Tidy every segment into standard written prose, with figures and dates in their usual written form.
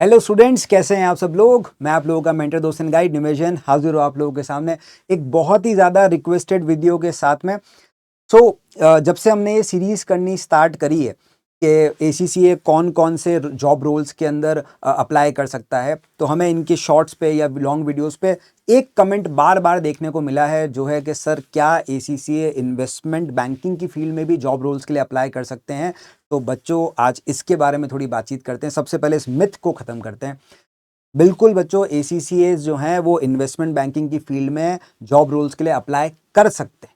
Hello students, कैसे हैं आप सब लोग। मैं आप लोगों का मेंटर दोस्त एंड गाइड निमेशन हाजिर हूँ आप लोगों के सामने एक बहुत ही ज़्यादा रिक्वेस्टेड वीडियो के साथ में। जब से हमने ये सीरीज़ करनी स्टार्ट करी है कि एसीसीए कौन कौन से जॉब रोल्स के अंदर अप्लाई कर सकता है, तो हमें इनके शॉर्ट्स पे या लॉन्ग वीडियोस पे एक कमेंट बार बार देखने को मिला है, जो है कि सर क्या एसीसीए इन्वेस्टमेंट बैंकिंग की फील्ड में भी जॉब रोल्स के लिए अप्लाई कर सकते हैं। तो बच्चों, आज इसके बारे में थोड़ी बातचीत करते हैं। सबसे पहले इस मिथ को ख़त्म करते हैं। बिल्कुल बच्चों, एसीसीए जो हैं वो इन्वेस्टमेंट बैंकिंग की फील्ड में जॉब रोल्स के लिए अप्लाई कर सकते हैं।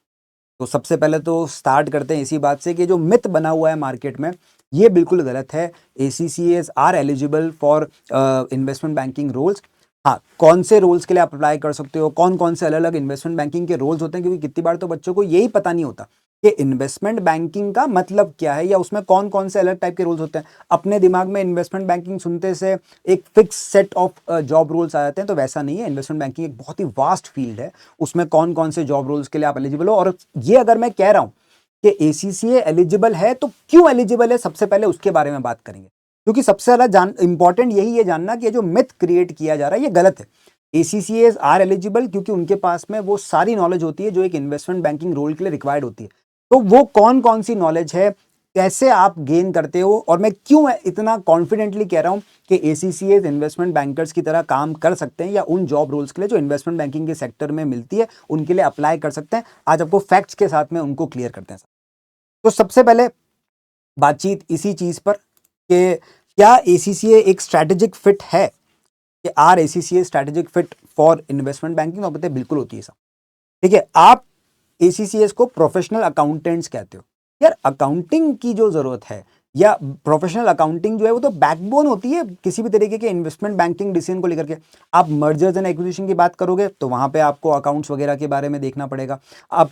तो सबसे पहले तो स्टार्ट करते हैं इसी बात से कि जो मिथ बना हुआ है मार्केट में, ये बिल्कुल गलत है। ACCs are eligible for investment banking roles. हाँ, कौन से रोल्स के लिए आप अप्लाई कर सकते हो, कौन कौन से अलग अलग इन्वेस्टमेंट बैंकिंग के रोल्स होते हैं, क्योंकि कितनी बार तो बच्चों को यही पता नहीं होता कि इन्वेस्टमेंट बैंकिंग का मतलब क्या है या उसमें कौन कौन से अलग टाइप के रोल्स होते हैं। अपने दिमाग में इन्वेस्टमेंट बैंकिंग सुनते से एक fix set of job roles आ जाते हैं, तो वैसा नहीं है। इन्वेस्टमेंट बैंकिंग एक बहुत ही वास्ट फील्ड है, उसमें कौन कौन से जॉब रोल्स के लिए आप एलिजिबल हो। और ये अगर मैं कह रहा हूं कि एसीसीए एलिजिबल है, तो क्यों एलिजिबल है, सबसे पहले उसके बारे में बात करेंगे। क्योंकि सबसे ज्यादा इंपॉर्टेंट यही है जानना कि जो मिथ क्रिएट किया जा रहा है ये गलत है। एसीसीएस आर एलिजिबल क्योंकि उनके पास में वो सारी नॉलेज होती है जो एक इन्वेस्टमेंट बैंकिंग रोल के लिए रिक्वायर्ड होती है। तो वो कौन कौन सी नॉलेज है, कैसे आप गेन करते हो, और मैं क्यों इतना कॉन्फिडेंटली कह रहा हूं कि एसीसीएस इन्वेस्टमेंट बैंकर्स की तरह काम कर सकते हैं या उन जॉब रोल्स के लिए जो इन्वेस्टमेंट बैंकिंग के सेक्टर में मिलती है उनके लिए अप्लाई कर सकते हैं। आज आपको फैक्ट्स के साथ में उनको क्लियर करते हैं। तो सबसे पहले बातचीत इसी चीज पर कि क्या एसीसीए एक स्ट्रैटेजिक फिट है, कि are ACCA strategic fit for investment banking. तो बताइए, बिल्कुल होती है सब। ठीक है, आप एसीसीएस को प्रोफेशनल अकाउंटेंट्स कहते हो। यार, अकाउंटिंग की जो जरूरत है या प्रोफेशनल अकाउंटिंग जो है वो तो बैकबोन होती है किसी भी तरीके के इन्वेस्टमेंट बैंकिंग डिसीजन को लेकर के। आप मर्जर्स एंड एक्विजिशन की बात करोगे तो वहां पे आपको अकाउंट्स वगैरह के बारे में देखना पड़ेगा। आप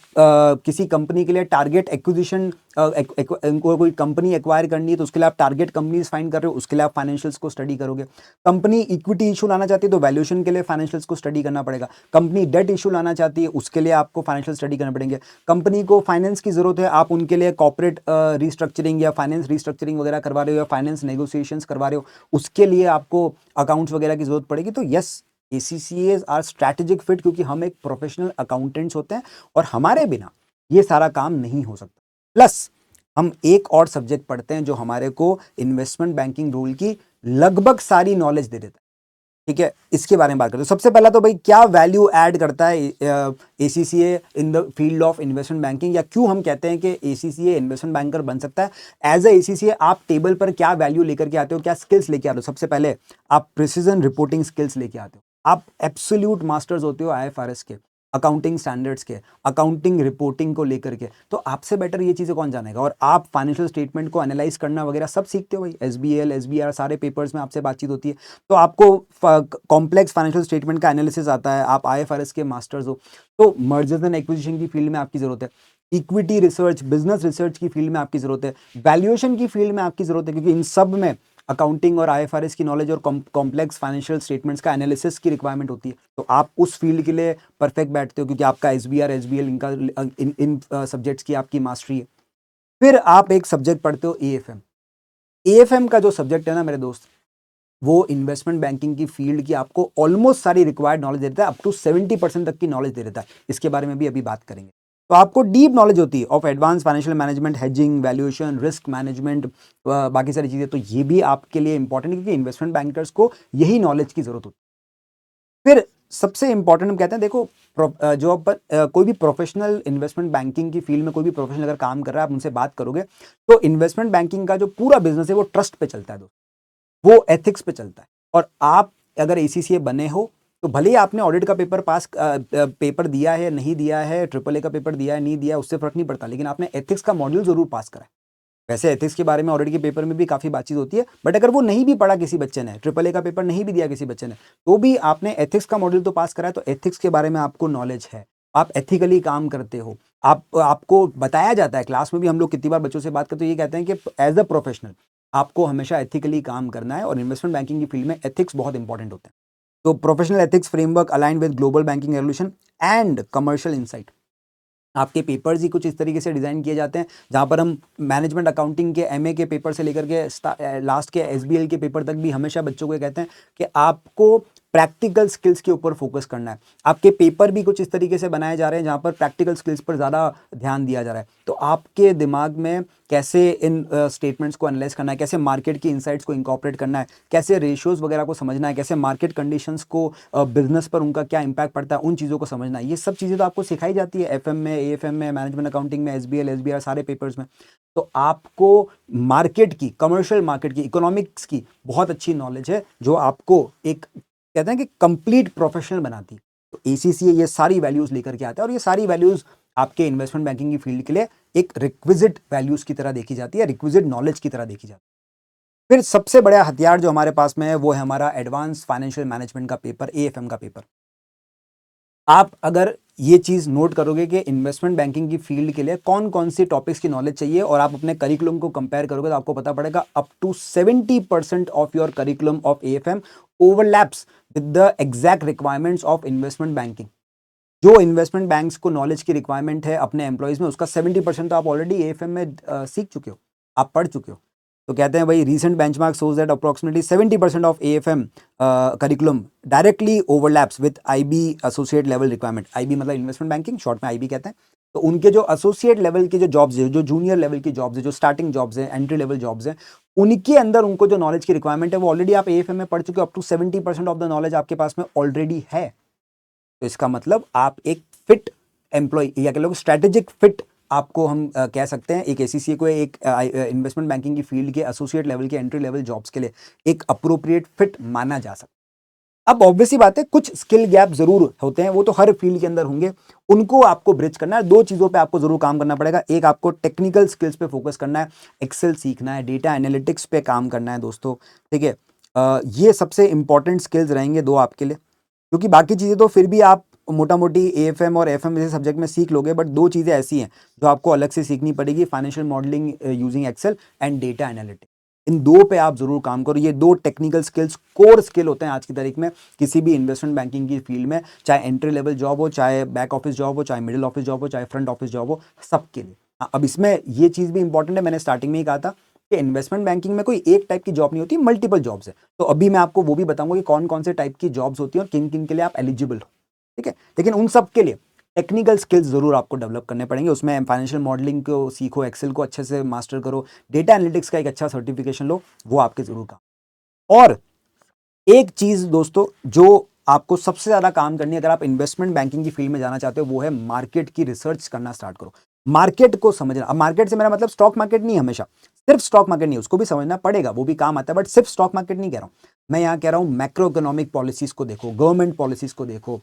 किसी कंपनी के लिए टारगेट एक्विजिशन, कोई कंपनी एक्वायर करनी है तो उसके लिए आप टारगेट कंपनीज फाइंड कर रहे हो, उसके लिए आप फाइनेंशियल्स को स्टडी करोगे। कंपनी इक्विटी इशू लाना चाहती है तो वैल्यूएशन के लिए फाइनेंशियल्स को स्टडी करना पड़ेगा। कंपनी डेट इशू लाना चाहती है उसके लिए आपको फाइनेंशियल स्टडी करना पड़ेंगे। कंपनी को फाइनेंस की जरूरत है, आप उनके लिए कॉर्पोरेट रिस्ट्रक्चरिंग या फाइनेंस रिस्ट्रक्चरिंग वगैरह करवा रहे हो या फाइनेंस नेगोशिएशंस करवा रहे हो, उसके लिए आपको अकाउंट्स वगैरह की जरूरत पड़ेगी। तो यस, एसीसीएस आर स्ट्रैटेजिक फिट क्योंकि हम एक प्रोफेशनल अकाउंटेंट्स होते हैं और हमारे बिना ये सारा काम नहीं हो सकता। प्लस हम एक और सब्जेक्ट पढ़ते हैं जो हमारे को इन्वेस्टमेंट बैंकिंग रूल की लगभग सारी नॉलेज दे देता है। ठीक है, इसके बारे में बात करते हैं। सबसे पहला तो भाई, क्या वैल्यू ऐड करता है ACCA in the field of investment banking, या क्यों हम कहते हैं कि एसीसीए इन्वेस्टमेंट बैंकर बन सकता है। एज ए एसीसीए आप टेबल पर क्या वैल्यू लेकर के आते हो, क्या स्किल्स लेके आते हो। सबसे पहले आप प्रिसीजन रिपोर्टिंग स्किल्स लेके आते हो। आप एब्सोल्यूट मास्टर्स होते हो आईएफआरएस के, अकाउंटिंग स्टैंडर्ड्स के, अकाउंटिंग रिपोर्टिंग को लेकर के। तो आपसे बेटर ये चीजें कौन जानेगा। और आप फाइनेंशियल स्टेटमेंट को एनालाइज करना वगैरह सब सीखते हो भाई। एसबीएल, एसबीआर, सारे पेपर्स में आपसे बातचीत होती है, तो आपको कॉम्प्लेक्स फाइनेंशियल स्टेटमेंट का एनालिसिस आता है। आप आईएफआरएस के मास्टर्स हो, तो मर्जर्स एंड एक्विजिशन की फील्ड में आपकी जरूरत है। इक्विटी रिसर्च, बिजनेस रिसर्च की फील्ड में आपकी जरूरत है। वैल्यूएशन की फील्ड में आपकी जरूरत है, क्योंकि इन सब में अकाउंटिंग और आईएफआरएस की नॉलेज और कॉम्प्लेक्स फाइनेंशियल स्टेटमेंट्स का एनालिसिस की रिक्वायरमेंट होती है। तो आप उस फील्ड के लिए परफेक्ट बैठते हो, क्योंकि आपका एसबीआर, एसबीएल, इनका इन सब्जेक्ट्स की आपकी मास्टरी है। फिर आप एक सब्जेक्ट पढ़ते हो एएफएम। एएफएम का जो सब्जेक्ट है ना मेरे दोस्त, वो इन्वेस्टमेंट बैंकिंग की फील्ड की आपको ऑलमोस्ट सारी रिक्वायर्ड नॉलेज दे देता है, अप टू 70% तक की नॉलेज दे देता है। इसके बारे में भी अभी बात करेंगे। तो आपको डीप नॉलेज होती है of advance financial management, hedging, valuation, risk management, बाकी सारी चीजें। तो ये भी आपके लिए इंपॉर्टेंट है, क्योंकि इन्वेस्टमेंट बैंकर्स को यही नॉलेज की जरूरत होती है। फिर सबसे इंपॉर्टेंट हम कहते हैं, देखो जो कोई भी प्रोफेशनल इन्वेस्टमेंट बैंकिंग की फील्ड में कोई भी प्रोफेशनल अगर काम कर रहा है, आप उनसे बात करोगे तो इन्वेस्टमेंट बैंकिंग का जो पूरा बिजनेस है वो ट्रस्ट पे चलता है दोस्तों, वो एथिक्स पे चलता है। और आप अगर एसीसीए बने हो तो भले ही आपने ऑडिट का पेपर दिया है, नहीं दिया है, ट्रिपल ए का पेपर दिया है, नहीं दिया, उससे फर्क नहीं पड़ता, लेकिन आपने एथिक्स का मॉड्यूल जरूर पास करा है। वैसे एथिक्स के बारे में ऑडिट के पेपर में भी काफी बातचीत होती है, बट अगर वो नहीं भी पढ़ा किसी बच्चे ने, ट्रिपल ए का पेपर नहीं भी दिया किसी बच्चे ने, तो भी आपने एथिक्स का मॉड्यूल तो पास करा है। तो एथिक्स के बारे में आपको नॉलेज है, आप एथिकली काम करते हो। आपको बताया जाता है क्लास में भी, हम लोग कितनी बार बच्चों से बात करते हैं, ये कहते हैं कि एज अ प्रोफेशनल आपको हमेशा एथिकली काम करना है, और इन्वेस्टमेंट बैंकिंग की फील्ड में एथिक्स बहुत इंपॉर्टेंट होते हैं। तो professional ethics framework aligned with global banking revolution and commercial insight. आपके पेपर्स ही कुछ इस तरीके से डिज़ाइन किए जाते हैं जहाँ पर हम मैनेजमेंट अकाउंटिंग के एमए के पेपर से लेकर के लास्ट के एसबीएल के पेपर तक भी हमेशा बच्चों को ये कहते हैं कि आपको प्रैक्टिकल स्किल्स के ऊपर फोकस करना है। आपके पेपर भी कुछ इस तरीके से बनाए जा रहे हैं जहाँ पर प्रैक्टिकल स्किल्स पर ज़्यादा ध्यान दिया जा रहा है। तो आपके दिमाग में कैसे इन स्टेटमेंट्स को एनालाइज करना है, कैसे मार्केट की इनसाइट्स को इंकॉर्पोरेट करना है, कैसे रेशियोज वगैरह को समझना है, कैसे मार्केट कंडीशंस को बिजनेस पर उनका क्या इंपैक्ट पड़ता है, उन चीज़ों को समझना है। ये सब चीज़ें तो आपको सिखाई जाती है एफएम में, एएफएम में, मैनेजमेंट अकाउंटिंग में, एसबीएल, एसबीआर, सारे पेपर्स में। तो आपको मार्केट की, कमर्शियल मार्केट की, इकोनॉमिक्स की बहुत अच्छी नॉलेज है जो आपको एक कहते हैं कि कंप्लीट प्रोफेशनल बनाती है। तो एसीसीए ये सारी वैल्यूज लेकर के आता है और ये सारी वैल्यूज आपके इन्वेस्टमेंट बैंकिंग की फील्ड के लिए एक रिक्विजिट वैल्यूज की तरह देखी जाती है, रिक्विजिट नॉलेज की तरह देखी जाती है। फिर सबसे बड़ा हथियार जो हमारे पास में है वो है हमारा एडवांस फाइनेंशियल मैनेजमेंट का पेपर, एएफएम का पेपर। आप अगर ये चीज नोट करोगे कि इन्वेस्टमेंट बैंकिंग की फील्ड के लिए कौन कौन सी टॉपिक्स की नॉलेज चाहिए और आप अपने करिकुलम को कंपेयर करोगे तो आपको पता पड़ेगा up to 70% of your curriculum of AFM overlaps with the exact requirements of investment banking. जो इन्वेस्टमेंट बैंक्स को नॉलेज की रिक्वायरमेंट है अपने एम्प्लॉइज में, उसका 70% तो आप ऑलरेडी एएफएम में सीख चुके हो, आप पढ़ चुके हो। तो कहते हैं भाई recent benchmark shows that approximately 70% of AFM curriculum directly overlaps with IB associate level requirement. IB मतलब इन्वेस्टमेंट बैंकिंग, शॉर्ट में आईबी कहते हैं। तो उनके जो एसोसिएट लेवल के जो जॉब्स है, जो जूनियर लेवल की जॉब्स है, जो स्टार्टिंग जॉब्स है, एंट्री लेवल जॉब्स है, उनके अंदर उनको जो नॉलेज की रिक्वायरमेंट है वो ऑलरेडी आप एएफएम में पढ़ चुके हो। Up to 70% of the knowledge आपके पास में ऑलरेडी है। तो इसका मतलब आप एक फिट एम्प्लॉय या कह लो स्ट्रेटेजिक फिट आपको हम कह सकते हैं। एक एसीसीए को एक इन्वेस्टमेंट बैंकिंग की फील्ड के एसोसिएट लेवल के एंट्री लेवल जॉब्स के लिए एक अप्रोप्रिएट फिट माना जा सकता है। अब ऑब्वियसली बात है कुछ स्किल गैप जरूर होते हैं, वो तो हर फील्ड के अंदर होंगे, उनको आपको ब्रिज करना है। दो चीजों पे आपको जरूर काम करना पड़ेगा। एक, आपको टेक्निकल स्किल्स पे फोकस करना है, एक्सेल सीखना है, डेटा एनालिटिक्स पे काम करना है दोस्तों, ठीक है। ये सबसे इंपॉर्टेंट स्किल्स रहेंगे दो आपके लिए, क्योंकि बाकी चीज़ें तो फिर भी आप मोटा मोटी एएफएम और एफएम जैसे सब्जेक्ट में सीख लोगे, बट दो चीज़ें ऐसी हैं जो आपको अलग से सीखनी पड़ेगी, financial modelling using Excel and data analytics. इन दो पे आप जरूर काम करो। ये दो टेक्निकल स्किल्स कोर स्किल होते हैं आज की तारीख में किसी भी इन्वेस्टमेंट बैंकिंग की फील्ड में, चाहे एंट्री लेवल जॉब हो, चाहे बैक ऑफिस जॉब हो, चाहे मिडिल ऑफिस जॉब हो, चाहे फ्रंट ऑफिस जॉब हो, सबके लिए। अब इसमें ये चीज़ भी इंपॉर्टेंट है, मैंने स्टार्टिंग में ही कहा था कि इन्वेस्टमेंट बैंकिंग में कोई एक टाइप की जॉब नहीं होती, मल्टीपल जॉब्स है। तो अभी मैं आपको वो भी बताऊंगा कि कौन कौन से टाइप की जॉब्स होती हैं और किन किन के लिए आप एलिजिबल हो, ठीक है। लेकिन उन सब के लिए टेक्निकल स्किल्स जरूर आपको डेवलप करने पड़ेंगे। उसमें फाइनेंशियल मॉडलिंग को सीखो, एक्सेल को अच्छे से मास्टर करो, डेटा एनालिटिक्स का एक अच्छा सर्टिफिकेशन लो, वो आपके जरूर काम। और एक चीज दोस्तों जो आपको सबसे ज्यादा काम करनी है अगर आप इन्वेस्टमेंट बैंकिंग की फील्ड में जाना चाहते हो, वो है मार्केट की रिसर्च करना स्टार्ट करो, मार्केट को समझना। अब मार्केट से मेरा मतलब स्टॉक मार्केट नहीं, हमेशा सिर्फ स्टॉक मार्केट नहीं, उसको भी समझना पड़ेगा, वो भी काम आता है, बट सिर्फ स्टॉक मार्केट नहीं कह रहा हूं मैं। यहाँ कह रहा हूं मैक्रो इकोनॉमिक पॉलिसीज को देखो, गवर्नमेंट पॉलिसीज को देखो,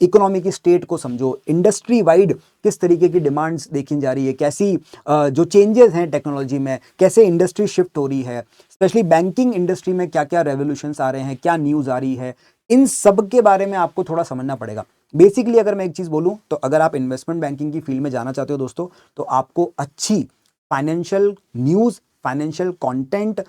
इकोनॉमी की स्टेट को समझो, इंडस्ट्री वाइड किस तरीके की डिमांड्स देखी जा रही है, कैसी जो चेंजेस हैं टेक्नोलॉजी में, कैसे इंडस्ट्री शिफ्ट हो रही है, स्पेशली बैंकिंग इंडस्ट्री में क्या क्या रेवोल्यूशंस आ रहे हैं, क्या न्यूज़ आ रही है, इन सब के बारे में आपको थोड़ा समझना पड़ेगा। बेसिकली अगर मैं एक चीज़ बोलूं तो अगर आप इन्वेस्टमेंट बैंकिंग की फील्ड में जाना चाहते हो दोस्तों, तो आपको अच्छी financial news, financial content,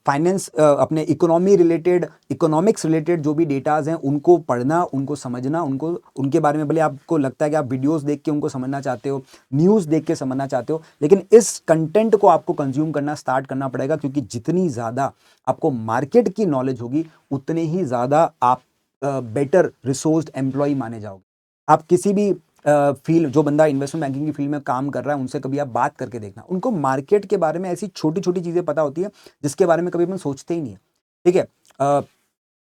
finance अपने इकोनॉमी रिलेटेड, इकोनॉमिक्स रिलेटेड जो भी डेटाज हैं उनको पढ़ना, उनको समझना, उनको उनके बारे में भले आपको लगता है कि आप वीडियोस देख के उनको समझना चाहते हो, न्यूज़ देख के समझना चाहते हो, लेकिन इस कंटेंट को आपको कंज्यूम करना स्टार्ट करना पड़ेगा, क्योंकि जितनी ज़्यादा आपको मार्केट की नॉलेज होगी उतने ही ज़्यादा आप बेटर रिसोर्स्ड एम्प्लॉय माने जाओगे। आप किसी भी फील्ड, जो बंदा इन्वेस्टमेंट बैंकिंग की फील्ड में काम कर रहा है उनसे कभी आप बात करके देखना, उनको मार्केट के बारे में ऐसी छोटी छोटी चीज़ें पता होती है जिसके बारे में कभी अपन सोचते ही नहीं है, ठीक है।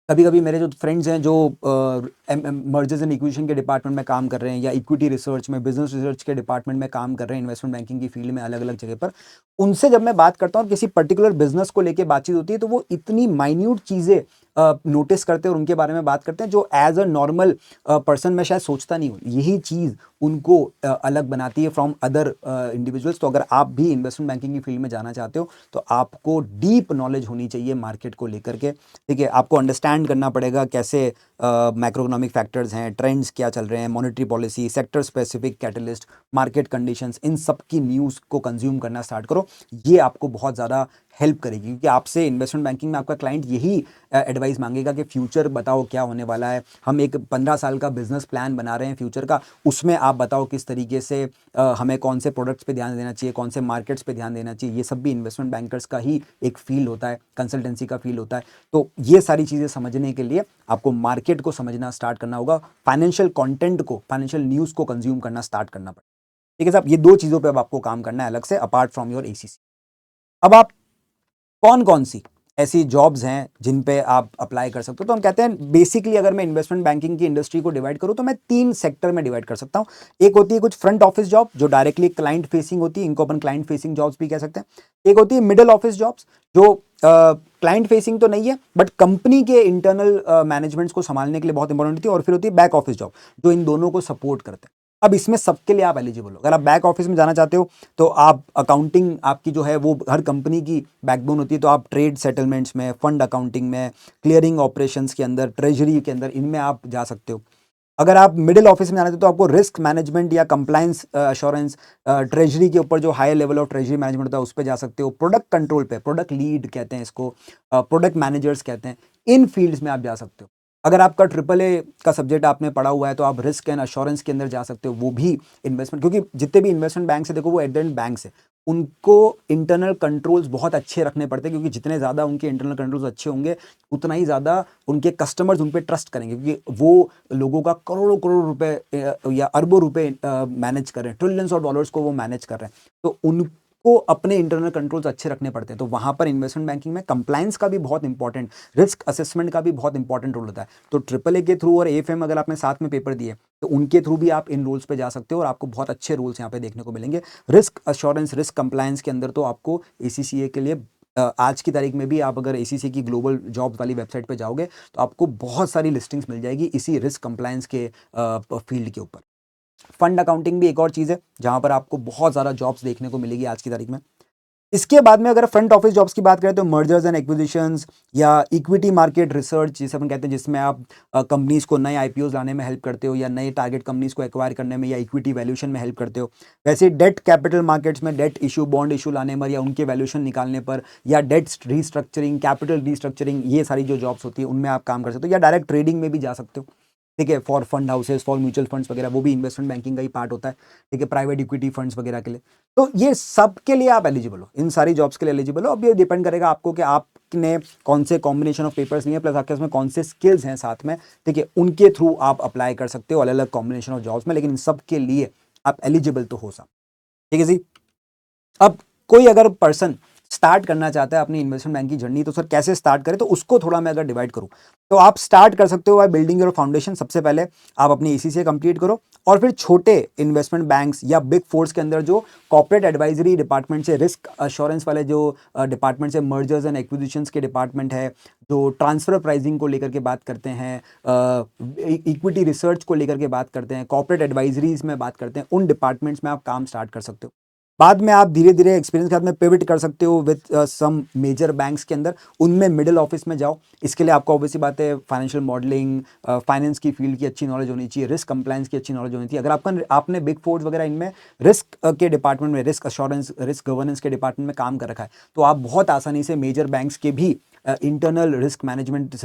कभी कभी मेरे जो फ्रेंड्स हैं जो मर्जर्स एंड इक्विजिशन के डिपार्टमेंट में काम कर रहे हैं, या इक्विटी रिसर्च में, बिजनेस रिसर्च के डिपार्टमेंट में काम कर रहे हैं इन्वेस्टमेंट बैंकिंग की फील्ड में अलग अलग जगह पर, उनसे जब मैं बात करता हूँ किसी पर्टिकुलर बिजनेस को लेकर बातचीत होती है तो वो इतनी माइन्यूट चीज़ें नोटिस करते हैं और उनके बारे में बात करते हैं जो एज अ नॉर्मल पर्सन मैं शायद सोचता नहीं हूँ। यही चीज़ उनको अलग बनाती है फ्रॉम अदर इंडिविजुअल्स। तो अगर आप भी इन्वेस्टमेंट बैंकिंग की फील्ड में जाना चाहते हो तो आपको डीप नॉलेज होनी चाहिए मार्केट को लेकर के, ठीक है। आपको अंडरस्टैंड करना पड़ेगा कैसे मैक्रो इकोनॉमिक इकोनॉमिक फैक्टर्स हैं, ट्रेंड्स क्या चल रहे हैं, monetary policy, sector specific catalyst, market conditions, इन सब की न्यूज़ को कंज्यूम करना स्टार्ट करो। ये आपको बहुत ज़्यादा हेल्प करेगी, क्योंकि आपसे इन्वेस्टमेंट बैंकिंग में आपका क्लाइंट यही एडवाइस मांगेगा कि फ्यूचर बताओ क्या होने वाला है, हम एक 15 साल का बिजनेस प्लान बना रहे हैं फ्यूचर का, उसमें आप बताओ किस तरीके से हमें कौन से प्रोडक्ट्स पे ध्यान देना चाहिए, कौन से मार्केट्स पे ध्यान देना चाहिए। ये सब भी इन्वेस्टमेंट बैंकर्स का ही एक फील्ड होता है, कंसल्टेंसी का फील्ड होता है। तो ये सारी चीज़ें समझने के लिए आपको मार्केट को समझना स्टार्ट करना होगा, फाइनेंशियल कंटेंट को, फाइनेंशियल न्यूज़ को कंज्यूम करना स्टार्ट करना पड़ेगा। ठीक है साहब, ये 2 चीज़ों पे अब आपको काम करना है अलग से, अपार्ट फ्रॉम योर एसीसी। अब आप कौन कौन सी ऐसी जॉब्स हैं जिन पे आप अप्लाई कर सकते हो? तो हम कहते हैं बेसिकली अगर मैं इन्वेस्टमेंट बैंकिंग की इंडस्ट्री को डिवाइड करूं तो मैं 3 सेक्टर में डिवाइड कर सकता हूं। एक होती है कुछ फ्रंट ऑफिस जॉब जो डायरेक्टली क्लाइंट फेसिंग होती है, इनको अपन क्लाइंट फेसिंग जॉब्स भी कह सकते हैं। एक होती है मिडिल ऑफिस जॉब्स जो क्लाइंट फेसिंग तो नहीं है बट कंपनी के इंटरनल मैनेजमेंट्स को संभालने के लिए बहुत इंपॉर्टेंट होती है। और फिर होती है बैक ऑफिस जॉब जो इन दोनों को सपोर्ट करते हैं। अब इसमें सबके लिए आप एलिजिबल हो। अगर आप बैक ऑफिस में जाना चाहते हो तो आप अकाउंटिंग आपकी जो है वो हर कंपनी की बैकबोन होती है, तो आप ट्रेड सेटलमेंट्स में, फंड अकाउंटिंग में, क्लियरिंग ऑपरेशंस के अंदर, ट्रेजरी के अंदर, इनमें आप जा सकते हो। अगर आप मिडिल ऑफिस में जाना चाहते हो तो आपको रिस्क मैनेजमेंट या कंप्लायंस अश्योरेंस, ट्रेजरी के ऊपर जो high level of treasury management होता है उस पर जा सकते हो। प्रोडक्ट कंट्रोल पे, प्रोडक्ट लीड कहते हैं इसको, प्रोडक्ट मैनेजर्स कहते हैं, इन फील्ड्स में आप जा सकते हो। अगर आपका AAA का सब्जेक्ट आपने पढ़ा हुआ है तो आप रिस्क एंड अश्योरेंस के अंदर जा सकते हो। वो भी इन्वेस्टमेंट, क्योंकि जितने भी इन्वेस्टमेंट बैंक है देखो वो एट द एंड बैंक्स है, उनको इंटरनल कंट्रोल्स बहुत अच्छे रखने पड़ते हैं, क्योंकि जितने ज़्यादा उनके इंटरनल कंट्रोल्स अच्छे होंगे उतना ही ज़्यादा उनके कस्टमर्स उन पर ट्रस्ट करेंगे, क्योंकि वो लोगों का करोड़ों करोड़ रुपए या अरबों रुपए मैनेज कर रहे हैं, ट्रिलियंस ऑफ डॉलर्स को वो मैनेज कर रहे हैं। तो उनको अपने इंटरनल कंट्रोल्स अच्छे रखने पड़ते हैं। तो वहाँ पर इन्वेस्टमेंट बैंकिंग में कंप्लायंस का भी बहुत इंपॉर्टेंट, रिस्क असेसमेंट का भी बहुत इंपॉर्टेंट रोल होता है। तो AAA के थ्रू और AFM अगर आपने साथ में पेपर दिए तो उनके थ्रू भी आप इन रोल्स पे जा सकते हो और आपको बहुत अच्छे रोल्स यहाँ पे देखने को मिलेंगे। रिस्क अश्योरेंस, रिस्क कंप्लायंस के अंदर तो आपको ACCA के लिए आज की तारीख में भी आप अगर ACCA की ग्लोबल जॉब वाली वेबसाइट पे जाओगे तो आपको बहुत सारी लिस्टिंग्स मिल जाएगी इसी रिस्क कंप्लायंस के फील्ड के ऊपर। फंड अकाउंटिंग भी एक और चीज़ है जहाँ पर आपको बहुत ज़्यादा जॉब्स देखने को मिलेगी आज की तारीख में। इसके बाद में अगर फ्रंट ऑफिस जॉब्स की बात करें तो मर्जर्स एंड एक्विजिशंस या इक्विटी मार्केट रिसर्च जिसे अपन कहते हैं, जिसमें आप कंपनीज को नए IPOs लाने में हेल्प करते हो या नए टारगेट कंपनीज को एक्वायर करने में या इक्विटी वैल्यूएशन में हेल्प करते हो। वैसे डेट कैपिटल मार्केट्स में डेट इशू, बॉन्ड इशू लाने पर या उनके वैल्यूएशन निकालने पर या डेट रीस्ट्रक्चरिंग, कैपिटल रीस्ट्रक्चरिंग, ये सारी जो जॉब्स होती है उनमें आप काम कर सकते हो। या डायरेक्ट ट्रेडिंग में भी जा सकते हो, ठीक है, for fund houses, for mutual funds वगैरह, वो भी इन्वेस्टमेंट बैंकिंग का ही पार्ट होता है, ठीक है, प्राइवेट इक्विटी फंड्स वगैरह के लिए। तो ये सब के लिए आप एलिजिबल हो, इन सारी जॉब्स के लिए एलिजिबल हो। अब ये डिपेंड करेगा आपको कि आपने कौन से कॉम्बिनेशन ऑफ पेपर्स लिए प्लस आपके उसमें कौन से स्किल्स हैं साथ में, ठीक है, उनके थ्रू आप अप्लाई कर सकते हो अलग अलग कॉम्बिनेशन ऑफ जॉब्स में, लेकिन इन सब के लिए आप एलिजिबल तो हो सब, ठीक है जी। अब कोई अगर पर्सन स्टार्ट करना चाहता है अपनी इन्वेस्टमेंट बैंक की जर्नी, तो सर कैसे स्टार्ट करें, तो उसको थोड़ा मैं अगर डिवाइड करूं तो आप स्टार्ट कर सकते हो बाय बिल्डिंग योर फाउंडेशन। सबसे पहले आप अपनी ACCA कंप्लीट करो और फिर छोटे इन्वेस्टमेंट बैंक्स या बिग फोर्स के अंदर जो कॉर्पोरेट एडवाइजरी डिपार्टमेंट से, रिस्क अश्योरेंस वाले जो डिपार्टमेंट से, मर्जर्स एंड एक्विजिशंस के डिपार्टमेंट है, जो ट्रांसफर प्राइसिंग को लेकर के बात करते हैं, इक्विटी रिसर्च को लेकर के बात करते हैं, कॉर्पोरेट एडवाइजरीज में बात करते हैं, उन डिपार्टमेंट्स में आप काम स्टार्ट कर सकते हो। बाद में आप धीरे धीरे एक्सपीरियंस के साथ में पिवट कर सकते हो विद सम मेजर बैंक्स के अंदर, उनमें मिडिल ऑफिस में जाओ। इसके लिए आपको ऑब्वियसली बात है फाइनेंशियल मॉडलिंग, फाइनेंस की फील्ड की अच्छी नॉलेज होनी चाहिए, रिस्क कंप्लायंस की अच्छी नॉलेज होनी चाहिए। अगर आपने बिग फोर्स वगैरह इनमें रिस्क के डिपार्टमेंट में, रिस्क अश्योरेंस, रिस्क गवर्नेंस के डिपार्टमेंट में काम कर रखा है तो आप बहुत आसानी से मेजर बैंक्स के भी इंटरनल रिस्क मैनेजमेंट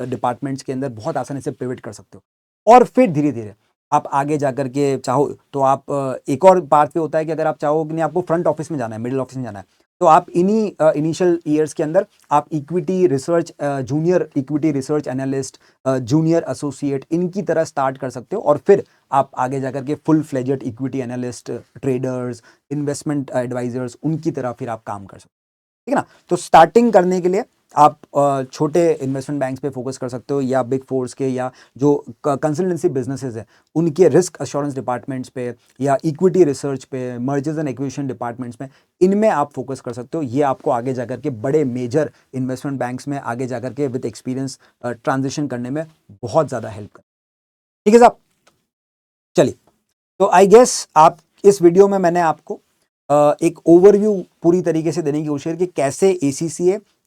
डिपार्टमेंट्स के अंदर बहुत आसानी से पिवट कर सकते हो। और फिर धीरे धीरे आप आगे जाकर के चाहो तो आप एक और पार्ट पे होता है कि अगर आप चाहो कि नहीं आपको फ्रंट ऑफिस में जाना है, मिडिल ऑफिस में जाना है, तो आप इन्हीं इनिशियल ईयर्स के अंदर आप equity research, junior equity research analyst, junior associate, इनकी तरह स्टार्ट कर सकते हो और फिर आप आगे जाकर के full fledged equity analyst, traders, investment advisers, उनकी तरह फिर आप काम कर सकते हो, ठीक है ना। तो स्टार्टिंग करने के लिए आप छोटे इन्वेस्टमेंट बैंक्स पे फोकस कर सकते हो या बिग फोर्स के या जो कंसल्टेंसी बिजनेसेस है उनके रिस्क अश्योरेंस डिपार्टमेंट्स पे या इक्विटी रिसर्च पे, मर्जर्स एंड एक्विजिशन डिपार्टमेंट्स में, इनमें आप फोकस कर सकते हो। ये आपको आगे जाकर के बड़े मेजर इन्वेस्टमेंट बैंक्स में आगे जाकर के विद एक्सपीरियंस ट्रांजिशन करने में बहुत ज़्यादा हेल्प कर, ठीक है साहब। चलिए, तो आई गेस आप इस वीडियो में मैंने आपको एक ओवरव्यू पूरी तरीके से देने की कोशिश की कि कैसे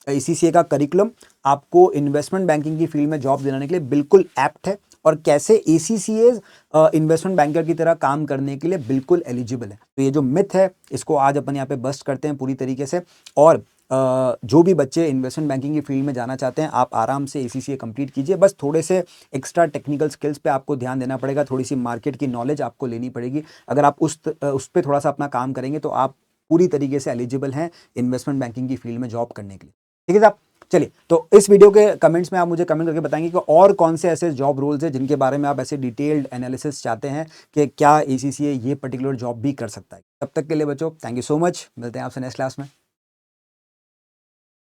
ACCA का करिकुलम आपको इन्वेस्टमेंट बैंकिंग की फील्ड में जॉब दिलाने के लिए बिल्कुल एप्ट है और कैसे ACCAs इन्वेस्टमेंट बैंकर की तरह काम करने के लिए बिल्कुल एलिजिबल है। तो ये जो मिथ है इसको आज अपन यहाँ पे बस्ट करते हैं पूरी तरीके से। और जो भी बच्चे इन्वेस्टमेंट बैंकिंग की फील्ड में जाना चाहते हैं आप आराम से ACCA कंप्लीट कीजिए। बस थोड़े से एक्स्ट्रा टेक्निकल स्किल्स पे आपको ध्यान देना पड़ेगा, थोड़ी सी मार्केट की नॉलेज आपको लेनी पड़ेगी। अगर आप उस पे थोड़ा सा अपना काम करेंगे तो आप पूरी तरीके से एलिजिबल हैं इन्वेस्टमेंट बैंकिंग की फील्ड में जॉब करने के लिए। ठीक है साहब, चलिए तो इस वीडियो के कमेंट्स में आप मुझे कमेंट करके बताएंगे कि और कौन से ऐसे जॉब रोल्स हैं जिनके बारे में आप ऐसे डिटेल्ड एनालिसिस चाहते हैं कि क्या ACCA ये पर्टिकुलर जॉब भी कर सकता है। तब तक के लिए बच्चों थैंक यू सो मच, मिलते हैं आपसे नेक्स्ट क्लास में।